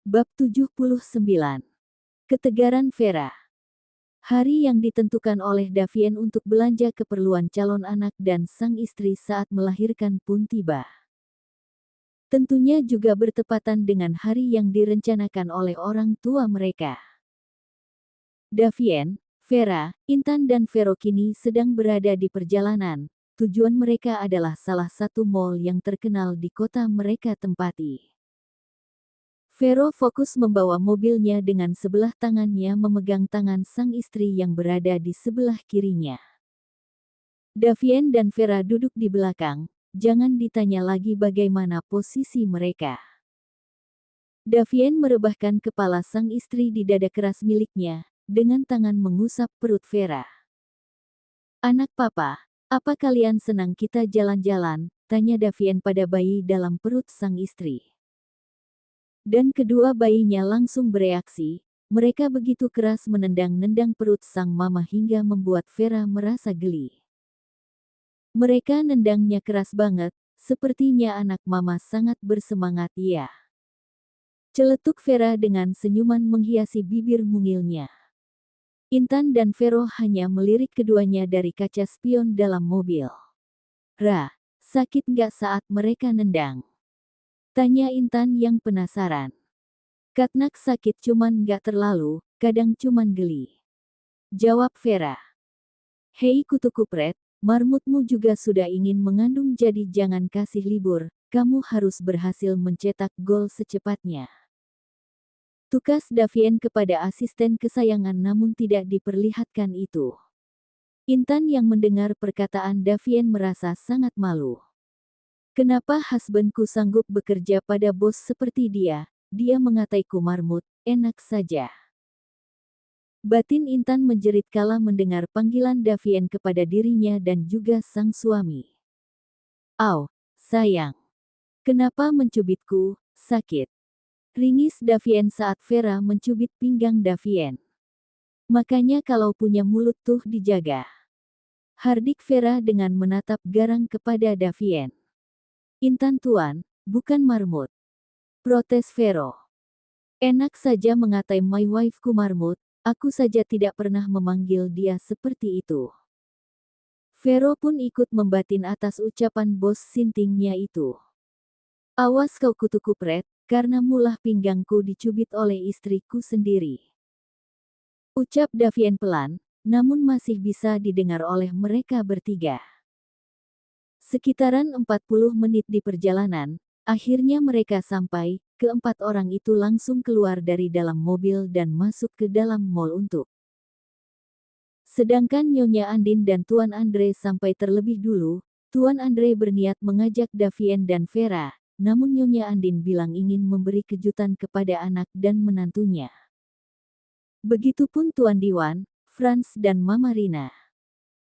Bab 79. Ketegaran Vera. Hari yang ditentukan oleh Davien untuk belanja keperluan calon anak dan sang istri saat melahirkan pun tiba. Tentunya juga bertepatan dengan hari yang direncanakan oleh orang tua mereka. Davien, Vera, Intan dan Vero kini sedang berada di perjalanan. Tujuan mereka adalah salah satu mall yang terkenal di kota mereka tempati. Vero fokus membawa mobilnya dengan sebelah tangannya memegang tangan sang istri yang berada di sebelah kirinya. Davien dan Vera duduk di belakang, jangan ditanya lagi bagaimana posisi mereka. Davien merebahkan kepala sang istri di dada keras miliknya, dengan tangan mengusap perut Vera. "Anak papa, apa kalian senang kita jalan-jalan?" tanya Davien pada bayi dalam perut sang istri. Dan kedua bayinya langsung bereaksi, mereka begitu keras menendang-nendang perut sang mama hingga membuat Vera merasa geli. Mereka nendangnya keras banget, sepertinya anak mama sangat bersemangat ya. Celetuk Vera dengan senyuman menghiasi bibir mungilnya. Intan dan Vero hanya melirik keduanya dari kaca spion dalam mobil. "Ra, sakit nggak saat mereka nendang?" tanya Intan yang penasaran. "Katnak sakit cuman nggak terlalu, kadang cuman geli," jawab Vera. "Hei kutu kupret, marmutmu juga sudah ingin mengandung jadi jangan kasih libur, kamu harus berhasil mencetak gol secepatnya." Tukas Davien kepada asisten kesayangan namun tidak diperlihatkan itu. Intan yang mendengar perkataan Davien merasa sangat malu. "Kenapa husbandku sanggup bekerja pada bos seperti dia? Dia mengataiku marmut, enak saja." Batin Intan menjerit kala mendengar panggilan Davien kepada dirinya dan juga sang suami. "Au, sayang. Kenapa mencubitku, sakit?" ringis Davien saat Vera mencubit pinggang Davien. "Makanya kalau punya mulut tuh dijaga," hardik Vera dengan menatap garang kepada Davien. "Intan tuan, bukan marmut," protes Vero. "Enak saja mengatai my wife-ku marmut, aku saja tidak pernah memanggil dia seperti itu." Vero pun ikut membatin atas ucapan bos sintingnya itu. "Awas kau kutu kupret, karena mulah pinggangku dicubit oleh istriku sendiri," ucap Davien pelan, namun masih bisa didengar oleh mereka bertiga. Sekitaran 40 menit di perjalanan, akhirnya mereka sampai. Keempat orang itu langsung keluar dari dalam mobil dan masuk ke dalam mall untuk. Sedangkan Nyonya Andin dan Tuan Andre sampai terlebih dulu. Tuan Andre berniat mengajak Davien dan Vera, namun Nyonya Andin bilang ingin memberi kejutan kepada anak dan menantunya. Begitupun Tuan Diwan, Franz dan Mama Rina.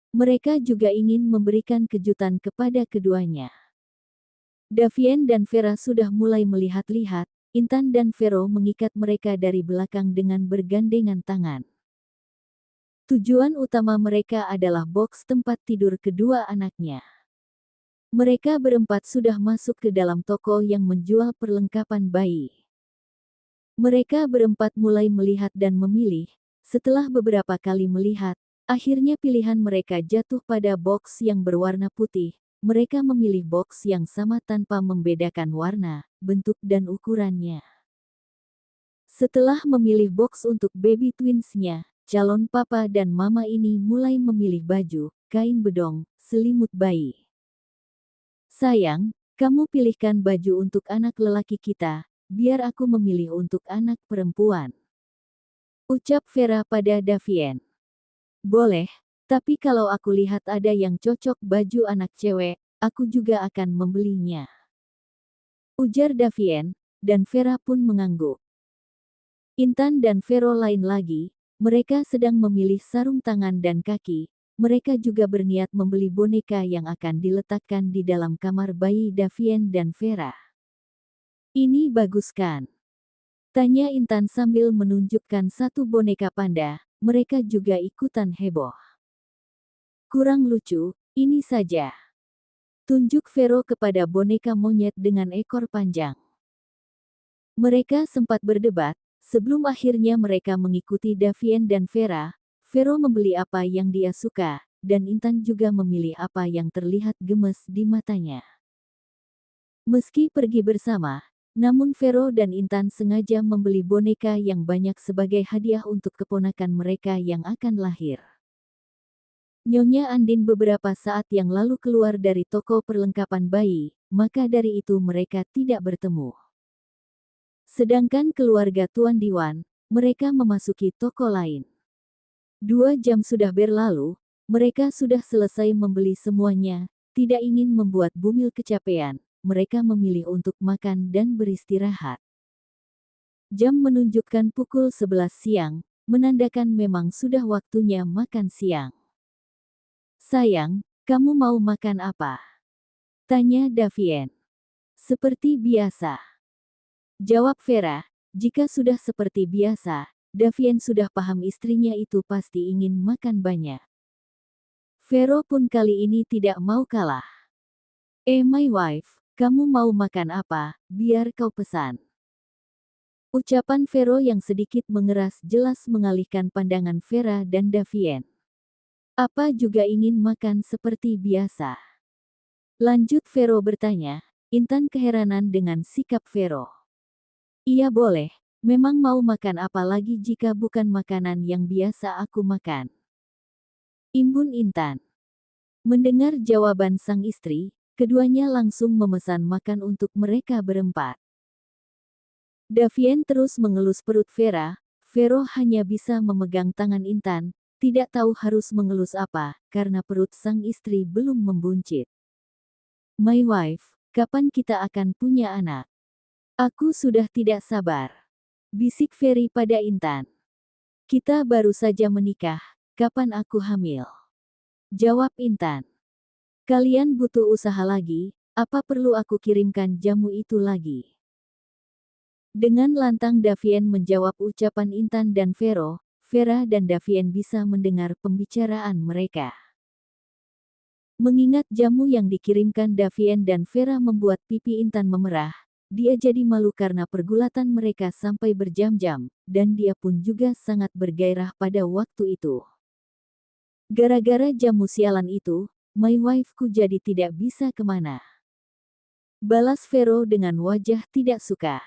Mereka juga ingin memberikan kejutan kepada keduanya. Davien dan Vera sudah mulai melihat-lihat, Intan dan Vero mengikat mereka dari belakang dengan bergandengan tangan. Tujuan utama mereka adalah boks tempat tidur kedua anaknya. Mereka berempat sudah masuk ke dalam toko yang menjual perlengkapan bayi. Mereka berempat mulai melihat dan memilih. Setelah beberapa kali melihat, akhirnya pilihan mereka jatuh pada boks yang berwarna putih. Mereka memilih boks yang sama tanpa membedakan warna, bentuk dan ukurannya. Setelah memilih boks untuk baby twinsnya, calon papa dan mama ini mulai memilih baju, kain bedong, selimut bayi. "Sayang, kamu pilihkan baju untuk anak lelaki kita, biar aku memilih untuk anak perempuan," ucap Vera pada Davien. "Boleh, tapi kalau aku lihat ada yang cocok baju anak cewek, aku juga akan membelinya," ujar Davien, dan Vera pun mengangguk. Intan dan Vero lain lagi, mereka sedang memilih sarung tangan dan kaki. Mereka juga berniat membeli boneka yang akan diletakkan di dalam kamar bayi Davien dan Vera. "Ini bagus kan?" tanya Intan sambil menunjukkan satu boneka panda. Mereka juga ikutan heboh. "Kurang lucu, ini saja," tunjuk Vero kepada boneka monyet dengan ekor panjang. Mereka sempat berdebat, sebelum akhirnya mereka mengikuti Davien dan Vera. Vero membeli apa yang dia suka, dan Intan juga memilih apa yang terlihat gemes di matanya. Meski pergi bersama, namun Vero dan Intan sengaja membeli boneka yang banyak sebagai hadiah untuk keponakan mereka yang akan lahir. Nyonya Andin beberapa saat yang lalu keluar dari toko perlengkapan bayi, maka dari itu mereka tidak bertemu. Sedangkan keluarga Tuan Diwan, mereka memasuki toko lain. 2 jam sudah berlalu, mereka sudah selesai membeli semuanya, tidak ingin membuat Bumil kecapean, mereka memilih untuk makan dan beristirahat. Jam menunjukkan pukul 11 siang, menandakan memang sudah waktunya makan siang. Sayang, kamu mau makan apa? Tanya Davien. Seperti biasa. Jawab Vera, jika sudah seperti biasa, Davien sudah paham istrinya itu pasti ingin makan banyak. Vero pun kali ini tidak mau kalah. My wife, kamu mau makan apa, biar kau pesan. Ucapan Vero yang sedikit mengeras jelas mengalihkan pandangan Vera dan Davien. Apa juga ingin makan seperti biasa? Lanjut Vero bertanya, Intan keheranan dengan sikap Vero. Iya boleh, memang mau makan apa lagi jika bukan makanan yang biasa aku makan. Imbun Intan. Mendengar jawaban sang istri, keduanya langsung memesan makan untuk mereka berempat. Davien terus mengelus perut Vera, Vero hanya bisa memegang tangan Intan, tidak tahu harus mengelus apa, karena perut sang istri belum membuncit. My wife, kapan kita akan punya anak? Aku sudah tidak sabar. Bisik Ferry pada Intan. Kita baru saja menikah, kapan aku hamil? Jawab Intan. Kalian butuh usaha lagi, apa perlu aku kirimkan jamu itu lagi? Dengan lantang Davien menjawab ucapan Intan dan Vero, Vera dan Davien bisa mendengar pembicaraan mereka. Mengingat jamu yang dikirimkan Davien dan Vera membuat pipi Intan memerah, dia jadi malu karena pergulatan mereka sampai berjam-jam, dan dia pun juga sangat bergairah pada waktu itu. Gara-gara jamu sialan itu, my wife-ku jadi tidak bisa kemana. Balas Vero dengan wajah tidak suka.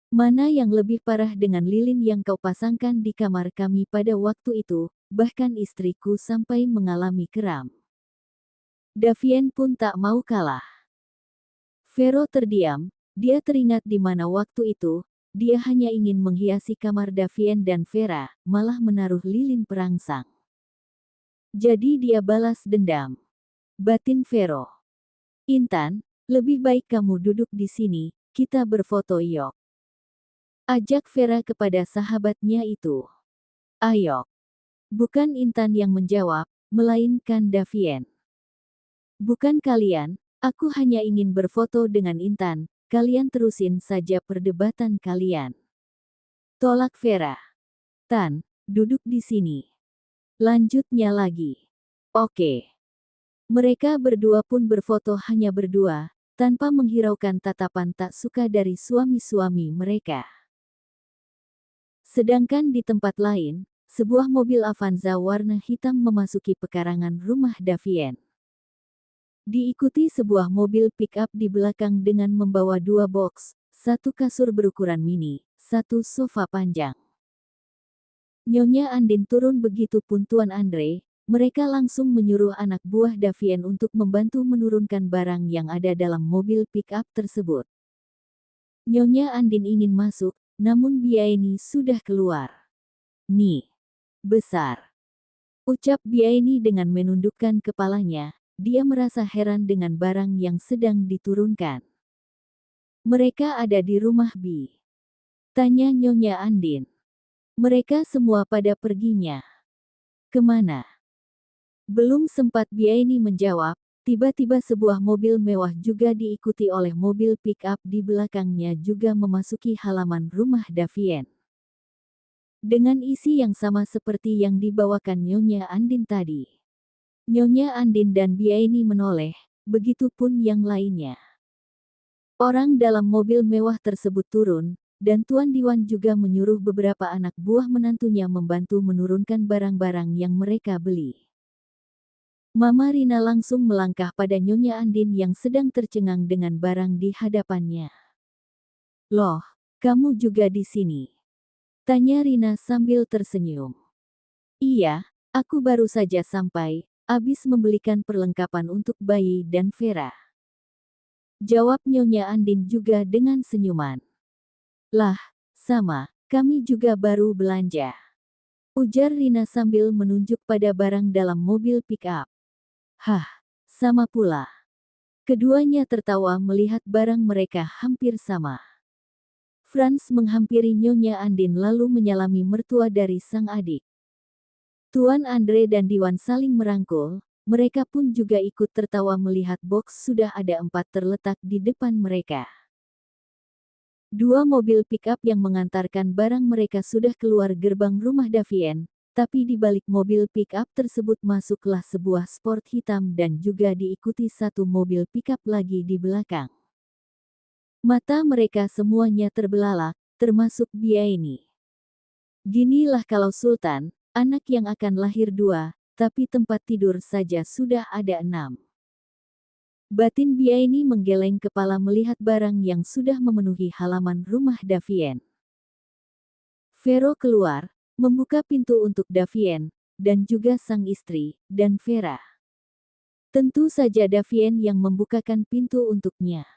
Mana yang lebih parah dengan lilin yang kau pasangkan di kamar kami pada waktu itu, bahkan istriku sampai mengalami kram. Davien pun tak mau kalah. Vero terdiam, dia teringat di mana waktu itu, dia hanya ingin menghiasi kamar Davien dan Vera, malah menaruh lilin perangsang. Jadi dia balas dendam. Batin Vero. Intan, lebih baik kamu duduk di sini, kita berfoto yuk. Ajak Vera kepada sahabatnya itu. Ayo. Bukan Intan yang menjawab, melainkan Davien. Bukan kalian, aku hanya ingin berfoto dengan Intan, kalian terusin saja perdebatan kalian. Tolak Vera. Tan, duduk di sini. Lanjutnya lagi. Oke. Mereka berdua pun berfoto hanya berdua, tanpa menghiraukan tatapan tak suka dari suami-suami mereka. Sedangkan di tempat lain, sebuah mobil Avanza warna hitam memasuki pekarangan rumah Davien. Diikuti sebuah mobil pick-up di belakang dengan membawa 2 box, 1 kasur berukuran mini, 1 sofa panjang. Nyonya Andin turun begitu pun Tuan Andre, mereka langsung menyuruh anak buah Davien untuk membantu menurunkan barang yang ada dalam mobil pick-up tersebut. Nyonya Andin ingin masuk, namun Biaini sudah keluar. Nih, besar. Ucap Biaini dengan menundukkan kepalanya, dia merasa heran dengan barang yang sedang diturunkan. Mereka ada di rumah Bi. Tanya Nyonya Andin. Mereka semua pada perginya. Kemana? Belum sempat Biaini menjawab, tiba-tiba sebuah mobil mewah juga diikuti oleh mobil pick-up di belakangnya juga memasuki halaman rumah Davien. Dengan isi yang sama seperti yang dibawakan Nyonya Andin tadi. Nyonya Andin dan Biaini menoleh, begitupun yang lainnya. Orang dalam mobil mewah tersebut turun, dan Tuan Diwan juga menyuruh beberapa anak buah menantunya membantu menurunkan barang-barang yang mereka beli. Mama Rina langsung melangkah pada Nyonya Andin yang sedang tercengang dengan barang di hadapannya. "Loh, kamu juga di sini?" tanya Rina sambil tersenyum. "Iya, aku baru saja sampai, habis membelikan perlengkapan untuk bayi dan Vera," jawab Nyonya Andin juga dengan senyuman. "Lah, sama, kami juga baru belanja," ujar Rina sambil menunjuk pada barang dalam mobil pick-up. "Hah, sama pula." Keduanya tertawa melihat barang mereka hampir sama. Franz menghampiri Nyonya Andin lalu menyalami mertua dari sang adik. Tuan Andre dan Diwan saling merangkul, mereka pun juga ikut tertawa melihat box sudah ada 4 terletak di depan mereka. 2 mobil pick-up yang mengantarkan barang mereka sudah keluar gerbang rumah Davien, tapi di balik mobil pick-up tersebut masuklah sebuah sport hitam dan juga diikuti 1 mobil pick-up lagi di belakang. Mata mereka semuanya terbelalak, termasuk Biaini. Ginilah kalau Sultan, anak yang akan lahir 2, tapi tempat tidur saja sudah ada 6. Batin Biaini menggeleng kepala melihat barang yang sudah memenuhi halaman rumah Davien. Vero keluar, membuka pintu untuk Davien, dan juga sang istri, dan Vera. Tentu saja Davien yang membukakan pintu untuknya.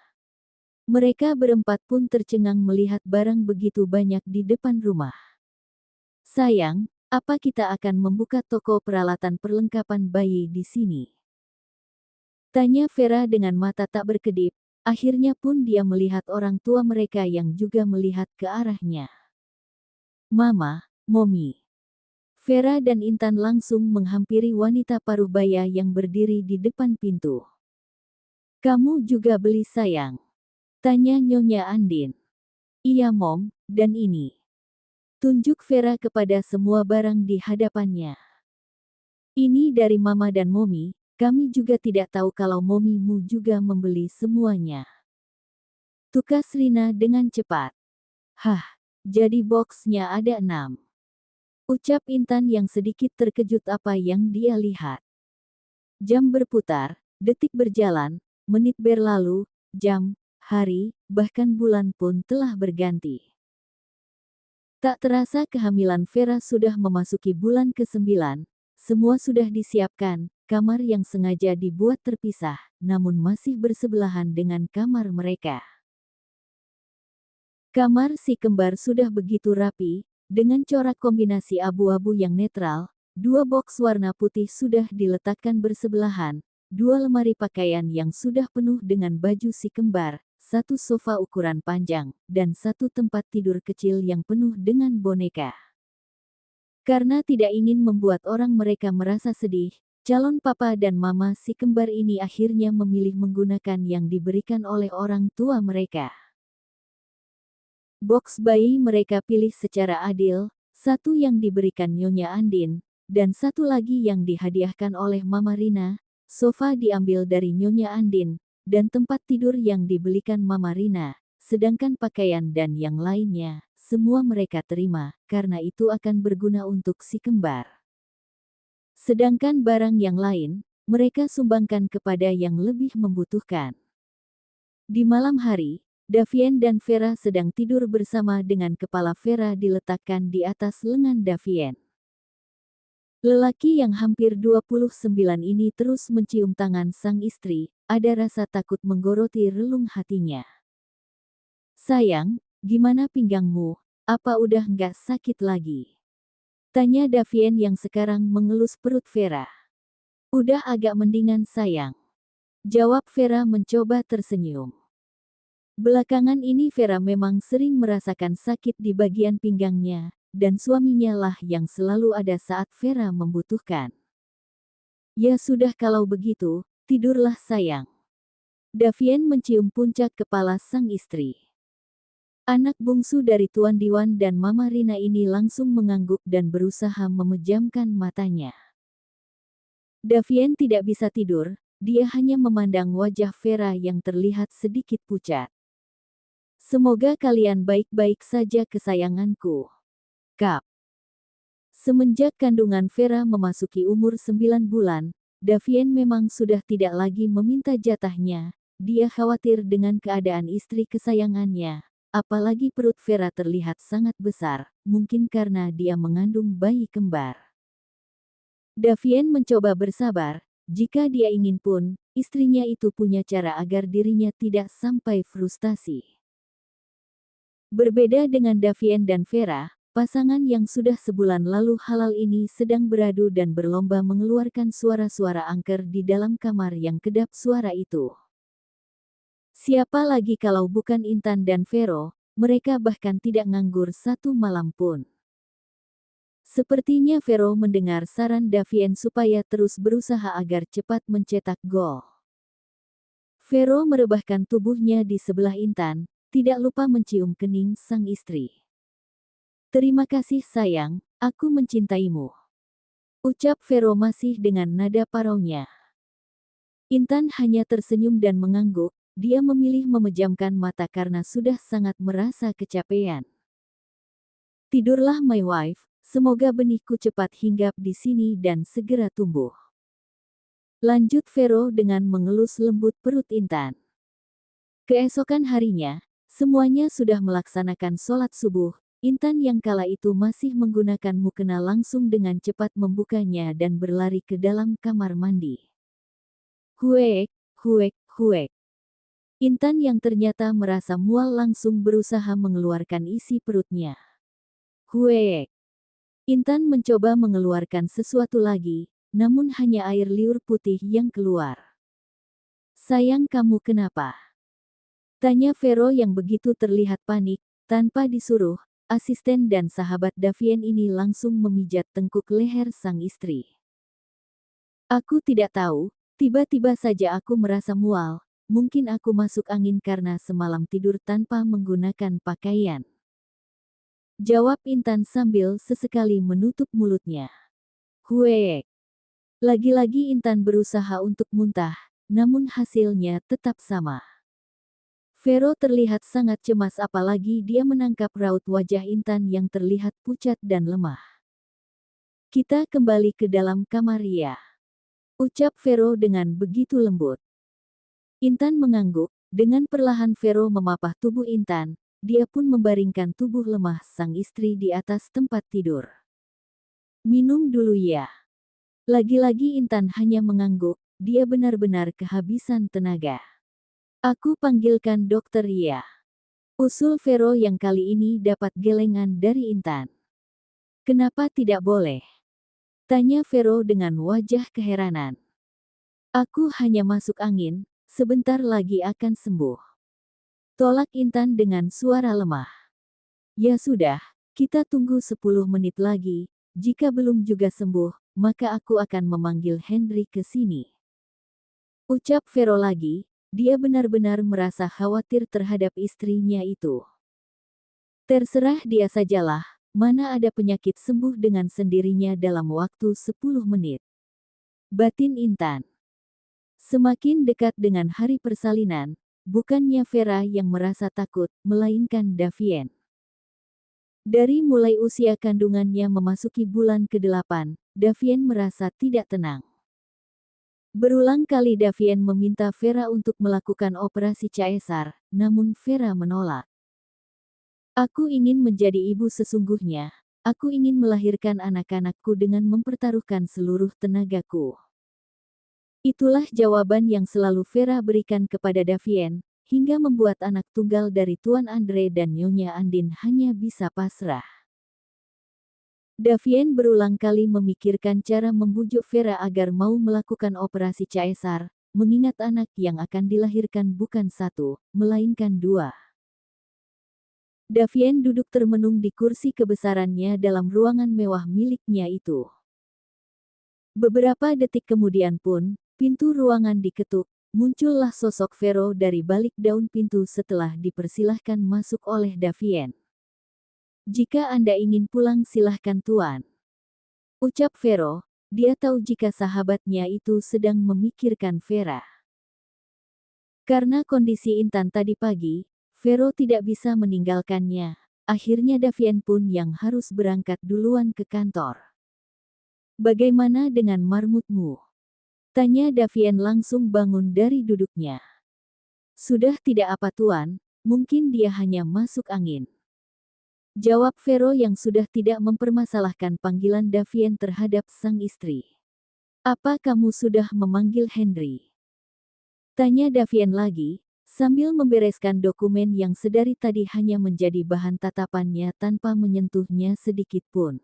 Mereka berempat pun tercengang melihat barang begitu banyak di depan rumah. "Sayang, apa kita akan membuka toko peralatan perlengkapan bayi di sini?" tanya Vera dengan mata tak berkedip. Akhirnya pun dia melihat orang tua mereka yang juga melihat ke arahnya. "Mama, Momi." Vera dan Intan langsung menghampiri wanita paruh baya yang berdiri di depan pintu. "Kamu juga beli sayang?" tanya Nyonya Andin. "Iya Mom, dan ini." Tunjuk Vera kepada semua barang di hadapannya. "Ini dari Mama dan Momi, kami juga tidak tahu kalau Momimu juga membeli semuanya," tukas Rina dengan cepat. "Hah, jadi boxnya ada 6. Ucap Intan yang sedikit terkejut apa yang dia lihat. Jam berputar, detik berjalan, menit berlalu, jam, hari, bahkan bulan pun telah berganti. Tak terasa kehamilan Vera sudah memasuki bulan ke-9, semua sudah disiapkan, kamar yang sengaja dibuat terpisah, namun masih bersebelahan dengan kamar mereka. Kamar si kembar sudah begitu rapi, dengan corak kombinasi abu-abu yang netral, 2 boks warna putih sudah diletakkan bersebelahan, 2 lemari pakaian yang sudah penuh dengan baju si kembar, 1 sofa ukuran panjang, dan 1 tempat tidur kecil yang penuh dengan boneka. Karena tidak ingin membuat orang mereka merasa sedih, calon papa dan mama si kembar ini akhirnya memilih menggunakan yang diberikan oleh orang tua mereka. Boks bayi mereka pilih secara adil, 1 yang diberikan Nyonya Andin, dan 1 lagi yang dihadiahkan oleh Mama Rina. Sofa diambil dari Nyonya Andin, dan tempat tidur yang dibelikan Mama Rina, sedangkan pakaian dan yang lainnya, semua mereka terima, karena itu akan berguna untuk si kembar. Sedangkan barang yang lain, mereka sumbangkan kepada yang lebih membutuhkan. Di malam hari, Davien dan Vera sedang tidur bersama dengan kepala Vera diletakkan di atas lengan Davien. Lelaki yang hampir 29 ini terus mencium tangan sang istri, ada rasa takut menggoroti relung hatinya. "Sayang, gimana pinggangmu? Apa udah nggak sakit lagi?" tanya Davien yang sekarang mengelus perut Vera. "Udah agak mendingan sayang," jawab Vera mencoba tersenyum. Belakangan ini Vera memang sering merasakan sakit di bagian pinggangnya, dan suaminya lah yang selalu ada saat Vera membutuhkan. "Ya sudah kalau begitu, tidurlah sayang." Davien mencium puncak kepala sang istri. Anak bungsu dari Tuan Diwan dan Mama Rina ini langsung mengangguk dan berusaha memejamkan matanya. Davien tidak bisa tidur, dia hanya memandang wajah Vera yang terlihat sedikit pucat. Semoga kalian baik-baik saja kesayanganku. Kap. Semenjak kandungan Vera memasuki umur 9 bulan, Davien memang sudah tidak lagi meminta jatahnya. Dia khawatir dengan keadaan istri kesayangannya. Apalagi perut Vera terlihat sangat besar, mungkin karena dia mengandung bayi kembar. Davien mencoba bersabar, jika dia ingin pun, istrinya itu punya cara agar dirinya tidak sampai frustasi. Berbeda dengan Davien dan Vera, pasangan yang sudah sebulan lalu halal ini sedang beradu dan berlomba mengeluarkan suara-suara angker di dalam kamar yang kedap suara itu. Siapa lagi kalau bukan Intan dan Vero, mereka bahkan tidak nganggur satu malam pun. Sepertinya Vero mendengar saran Davien supaya terus berusaha agar cepat mencetak gol. Vero merebahkan tubuhnya di sebelah Intan, tidak lupa mencium kening sang istri. "Terima kasih sayang, aku mencintaimu," ucap Vero masih dengan nada paraunya. Intan hanya tersenyum dan mengangguk, dia memilih memejamkan mata karena sudah sangat merasa kecapean. "Tidurlah my wife, semoga benihku cepat hinggap di sini dan segera tumbuh," lanjut Vero dengan mengelus lembut perut Intan. Keesokan harinya, semuanya sudah melaksanakan sholat subuh. Intan yang kala itu masih menggunakan mukena langsung dengan cepat membukanya dan berlari ke dalam kamar mandi. Huek, huek, huek. Intan yang ternyata merasa mual langsung berusaha mengeluarkan isi perutnya. Huek. Intan mencoba mengeluarkan sesuatu lagi, namun hanya air liur putih yang keluar. "Sayang, kamu kenapa?" tanya Vero yang begitu terlihat panik. Tanpa disuruh, asisten dan sahabat Davien ini langsung memijat tengkuk leher sang istri. "Aku tidak tahu, tiba-tiba saja aku merasa mual, mungkin aku masuk angin karena semalam tidur tanpa menggunakan pakaian," jawab Intan sambil sesekali menutup mulutnya. Huek. Lagi-lagi Intan berusaha untuk muntah, namun hasilnya tetap sama. Vero terlihat sangat cemas apalagi dia menangkap raut wajah Intan yang terlihat pucat dan lemah. "Kita kembali ke dalam kamar ya," ucap Vero dengan begitu lembut. Intan mengangguk, dengan perlahan Vero memapah tubuh Intan, dia pun membaringkan tubuh lemah sang istri di atas tempat tidur. "Minum dulu ya." Lagi-lagi Intan hanya mengangguk, dia benar-benar kehabisan tenaga. "Aku panggilkan dokter ya," usul Vero yang kali ini dapat gelengan dari Intan. "Kenapa tidak boleh?" tanya Vero dengan wajah keheranan. "Aku hanya masuk angin, sebentar lagi akan sembuh," tolak Intan dengan suara lemah. "Ya sudah, kita tunggu 10 menit lagi, jika belum juga sembuh, maka aku akan memanggil Henry ke sini," ucap Vero lagi. Dia benar-benar merasa khawatir terhadap istrinya itu. Terserah dia sajalah, mana ada penyakit sembuh dengan sendirinya dalam waktu 10 menit. Batin Intan. Semakin dekat dengan hari persalinan, bukannya Vera yang merasa takut, melainkan Davien. Dari mulai usia kandungannya memasuki bulan ke-8, Davien merasa tidak tenang. Berulang kali Davien meminta Vera untuk melakukan operasi caesar, namun Vera menolak. "Aku ingin menjadi ibu sesungguhnya. Aku ingin melahirkan anak-anakku dengan mempertaruhkan seluruh tenagaku." Itulah jawaban yang selalu Vera berikan kepada Davien, hingga membuat anak tunggal dari Tuan Andre dan Nyonya Andin hanya bisa pasrah. Davien berulang kali memikirkan cara membujuk Vera agar mau melakukan operasi caesar, mengingat anak yang akan dilahirkan bukan satu, melainkan 2. Davien duduk termenung di kursi kebesarannya dalam ruangan mewah miliknya itu. Beberapa detik kemudian pun, pintu ruangan diketuk, muncullah sosok Vero dari balik daun pintu setelah dipersilahkan masuk oleh Davien. "Jika Anda ingin pulang silahkan Tuan," ucap Vero. Dia tahu jika sahabatnya itu sedang memikirkan Vera. Karena kondisi Intan tadi pagi, Vero tidak bisa meninggalkannya. Akhirnya Davien pun yang harus berangkat duluan ke kantor. Bagaimana dengan marmutmu? Tanya Davien langsung bangun dari duduknya. Sudah tidak apa tuan, mungkin dia hanya masuk angin. Jawab Vero yang sudah tidak mempermasalahkan panggilan Davien terhadap sang istri. Apa kamu sudah memanggil Henry? Tanya Davien lagi, sambil membereskan dokumen yang sedari tadi hanya menjadi bahan tatapannya tanpa menyentuhnya sedikit pun.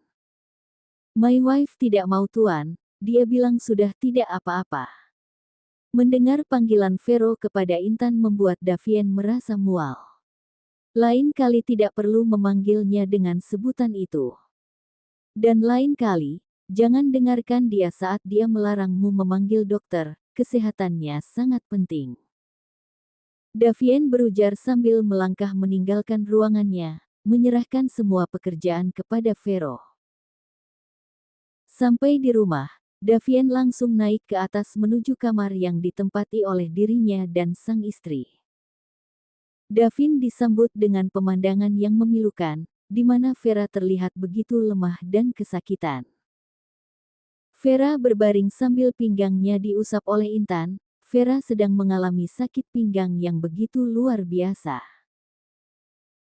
My wife tidak mau tuan, dia bilang sudah tidak apa-apa. Mendengar panggilan Vero kepada Intan membuat Davien merasa mual. Lain kali tidak perlu memanggilnya dengan sebutan itu. Dan lain kali, jangan dengarkan dia saat dia melarangmu memanggil dokter, kesehatannya sangat penting. Davien berujar sambil melangkah meninggalkan ruangannya, menyerahkan semua pekerjaan kepada Vero. Sampai di rumah, Davien langsung naik ke atas menuju kamar yang ditempati oleh dirinya dan sang istri. Davin disambut dengan pemandangan yang memilukan, di mana Vera terlihat begitu lemah dan kesakitan. Vera berbaring sambil pinggangnya diusap oleh Intan. Vera sedang mengalami sakit pinggang yang begitu luar biasa.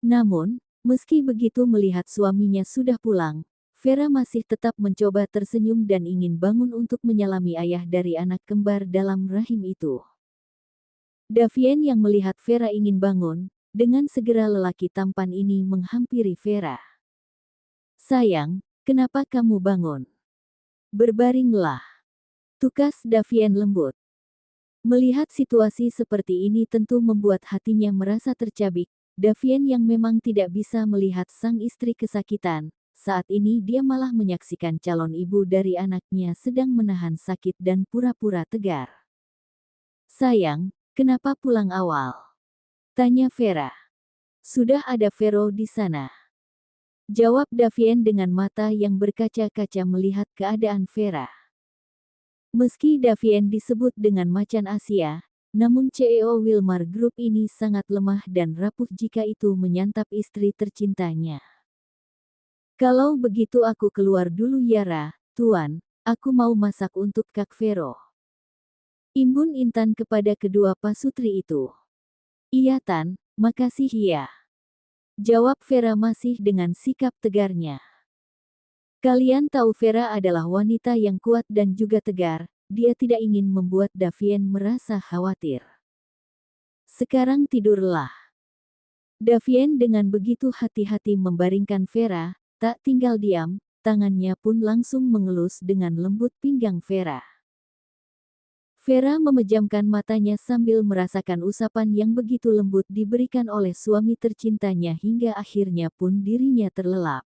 Namun, meski begitu melihat suaminya sudah pulang, Vera masih tetap mencoba tersenyum dan ingin bangun untuk menyalami ayah dari anak kembar dalam rahim itu. Davien yang melihat Vera ingin bangun, dengan segera lelaki tampan ini menghampiri Vera. Sayang, kenapa kamu bangun? Berbaringlah. Tukas Davien lembut. Melihat situasi seperti ini tentu membuat hatinya merasa tercabik. Davien yang memang tidak bisa melihat sang istri kesakitan, saat ini dia malah menyaksikan calon ibu dari anaknya sedang menahan sakit dan pura-pura tegar. Sayang, kenapa pulang awal? Tanya Vera. Sudah ada Vero di sana. Jawab Davien dengan mata yang berkaca-kaca melihat keadaan Vera. Meski Davien disebut dengan macan Asia, namun CEO Wilmar Group ini sangat lemah dan rapuh jika itu menyantap istri tercintanya. Kalau begitu aku keluar dulu Yara, Tuan, aku mau masak untuk Kak Vero. Imbun Intan kepada kedua pasutri itu. Iya Tan, makasih ya. Jawab Vera masih dengan sikap tegarnya. Kalian tahu Vera adalah wanita yang kuat dan juga tegar, dia tidak ingin membuat Davien merasa khawatir. Sekarang tidurlah. Davien dengan begitu hati-hati membaringkan Vera, tak tinggal diam, tangannya pun langsung mengelus dengan lembut pinggang Vera. Vera memejamkan matanya sambil merasakan usapan yang begitu lembut diberikan oleh suami tercintanya hingga akhirnya pun dirinya terlelap.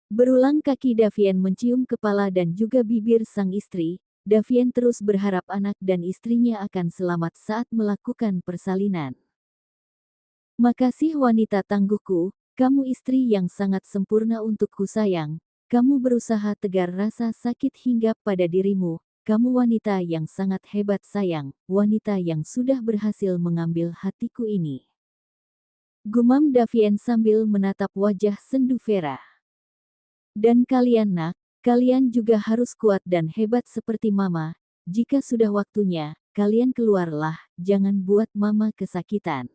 Berulang kaki Davien mencium kepala dan juga bibir sang istri. Davien terus berharap anak dan istrinya akan selamat saat melakukan persalinan. Makasih wanita tangguhku, kamu istri yang sangat sempurna untukku sayang. Kamu berusaha tegar rasa sakit hingga pada dirimu. Kamu wanita yang sangat hebat sayang, wanita yang sudah berhasil mengambil hatiku ini. Gumam Davien sambil menatap wajah sendu Vera. Dan kalian nak, kalian juga harus kuat dan hebat seperti mama. Jika sudah waktunya, kalian keluarlah, jangan buat mama kesakitan.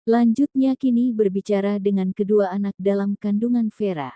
Lanjutnya kini berbicara dengan kedua anak dalam kandungan Vera.